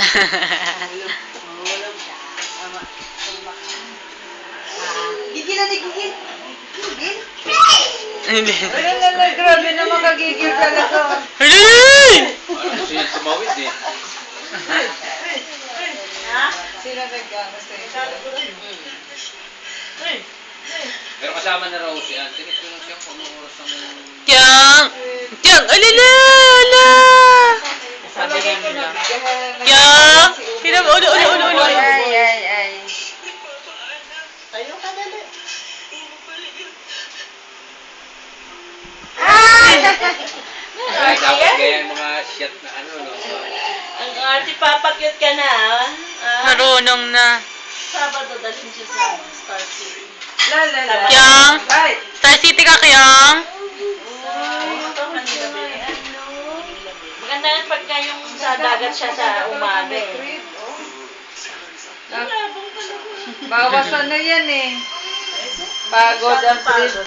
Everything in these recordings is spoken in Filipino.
Mahulog siya. Gigil na gigil. Gigil? Hindi. Wala, grabe naman kagigil talaga. Hindi! Ano siya tumawid eh. Ha? Sila naggamas kayo. Pero kasama na raw si Ann. Tinit ko lang siya kung ano oras ng... Kyang! Kyang! Alala! Ala! Sabi nila. Kyang! Pinag... Ulo! Ay. Tayo ka dali. Ay, dapat gaya yung mga shit na ano, no? Ang ate, papakyut ka na, ah. Marunong na. Sabado, dalhin siya sa Star City. Kyang! Star City ka, Kyang! Maganda yan pagka yung sa dagat siya sa umaga eh. Bawasan na yan eh. Pagod ang trip.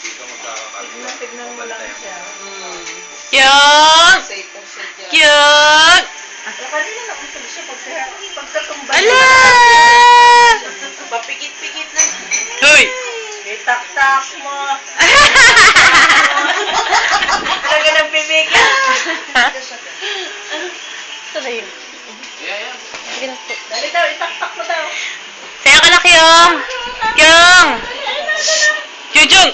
Hindi ka magkakakaliwa. Tignan mo lang siya. Kyang! Kyang! Kanina na kung siya pagkatumbay. Ala! Papikit-pikit na. Hoy! Itak-tak mo. Talaga nang pipikit. Tuloy. Yeah. Dali daw, itak-tak mo daw. Kaya ka na, Kyang! Kyang! Jujung!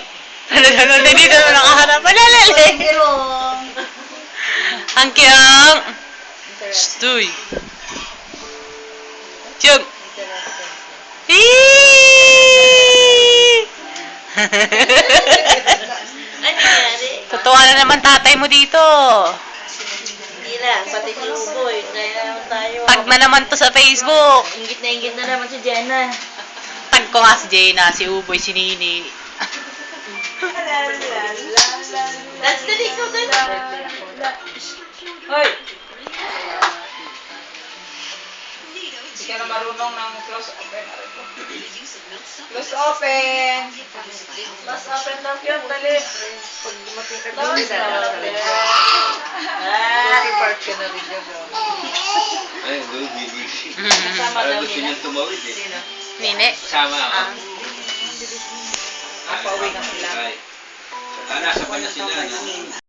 Dito na nakaharap. Alalali! Ang Kyang! Stoy! Kyang! Ano nangyari? Totoo na naman tatay mo dito. Hindi lang, pati si Uboy. Kaya naman tayo. Tag na naman to sa Facebook. Ingit na naman si Jenna. Tag ko nga si Jaina, si Uboy, si Nini. That's the ikaw doon. Hoy! Hindi ka na marunong ng close open. Close open! Mas open daw yun, dali. Pag makita ko Close sa open. part ka na rin dyan. Ay, doon, gigil. Kasama Parang daw gusto nila. niyang tumawid eh. Nini. Kasama ako. Pauwi na sila. Ay. Nasa pa na sila.